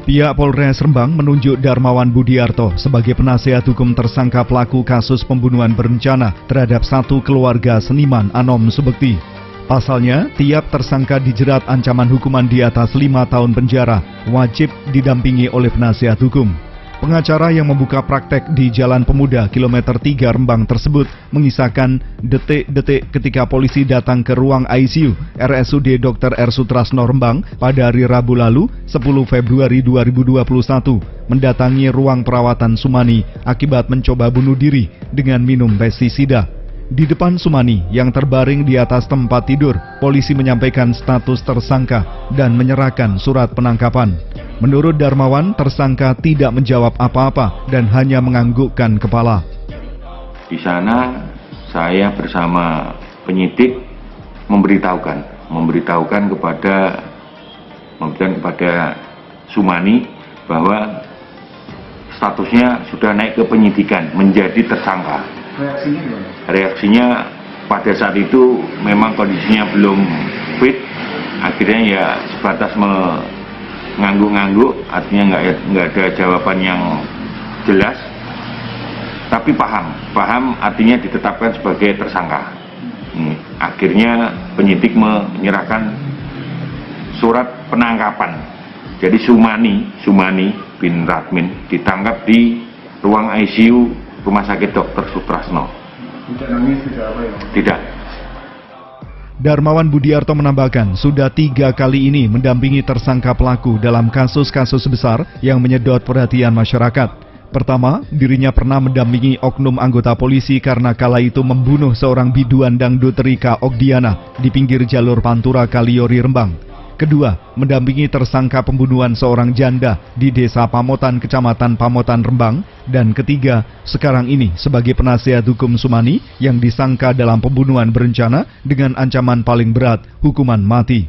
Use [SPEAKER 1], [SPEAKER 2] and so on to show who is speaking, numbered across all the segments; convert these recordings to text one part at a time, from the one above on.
[SPEAKER 1] Pihak Polres Rembang menunjuk Darmawan Budiarto sebagai penasihat hukum tersangka pelaku kasus pembunuhan berencana terhadap satu keluarga seniman Anom Subekti. Pasalnya, tiap tersangka dijerat ancaman hukuman di atas 5 tahun penjara, wajib didampingi oleh penasihat hukum. Pengacara yang membuka praktek di Jalan Pemuda kilometer 3 Rembang tersebut mengisahkan detik-detik ketika polisi datang ke ruang ICU RSUD Dr. R. Sutrasno Rembang pada hari Rabu lalu, 10 Februari 2021, mendatangi ruang perawatan Sumani akibat mencoba bunuh diri dengan minum pestisida. Di depan Sumani yang terbaring di atas tempat tidur, polisi menyampaikan status tersangka dan menyerahkan surat penangkapan. Menurut Darmawan, tersangka tidak menjawab apa-apa dan hanya menganggukkan kepala.
[SPEAKER 2] Di sana saya bersama penyidik memberitahukan kepada Sumani bahwa statusnya sudah naik ke penyidikan menjadi tersangka. Reaksinya pada saat itu memang kondisinya belum fit, akhirnya ya sebatas mengangguk-angguk, artinya nggak ada jawaban yang jelas, tapi paham artinya ditetapkan sebagai tersangka. Akhirnya penyidik menyerahkan surat penangkapan. Jadi Sumani bin Radmin ditangkap di ruang ICU Rumah Sakit Dr. Sutrasno.
[SPEAKER 3] Tidak nangis, tidak apa ya?
[SPEAKER 2] Tidak.
[SPEAKER 1] Darmawan Budiarto menambahkan sudah 3 kali ini mendampingi tersangka pelaku dalam kasus-kasus besar yang menyedot perhatian masyarakat. Pertama, dirinya pernah mendampingi oknum anggota polisi karena kala itu membunuh seorang biduan dangdut Rika Ogdiana di pinggir jalur Pantura Kaliori Rembang. Kedua, mendampingi tersangka pembunuhan seorang janda di Desa Pamotan, Kecamatan Pamotan, Rembang. Dan ketiga, sekarang ini sebagai penasihat hukum Sumani yang disangka dalam pembunuhan berencana dengan ancaman paling berat, hukuman mati.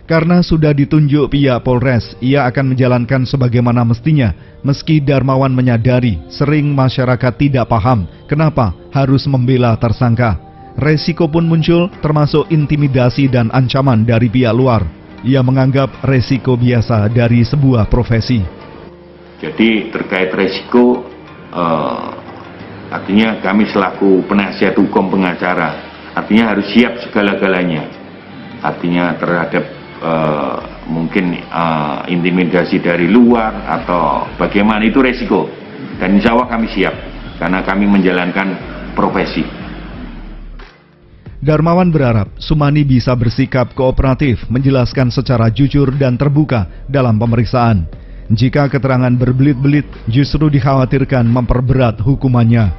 [SPEAKER 1] Karena sudah ditunjuk pihak Polres, ia akan menjalankan sebagaimana mestinya, meski Darmawan menyadari sering masyarakat tidak paham kenapa harus membela tersangka. Resiko pun muncul termasuk intimidasi dan ancaman dari pihak luar. Ia menganggap resiko biasa dari sebuah profesi.
[SPEAKER 2] Jadi terkait resiko, artinya kami selaku penasihat hukum pengacara, artinya harus siap segala-galanya. Artinya terhadap mungkin intimidasi dari luar atau bagaimana, itu resiko. Dan insya Allah kami siap, karena kami menjalankan profesi.
[SPEAKER 1] Darmawan berharap Sumani bisa bersikap kooperatif, menjelaskan secara jujur dan terbuka dalam pemeriksaan. Jika keterangan berbelit-belit, justru dikhawatirkan memperberat hukumannya.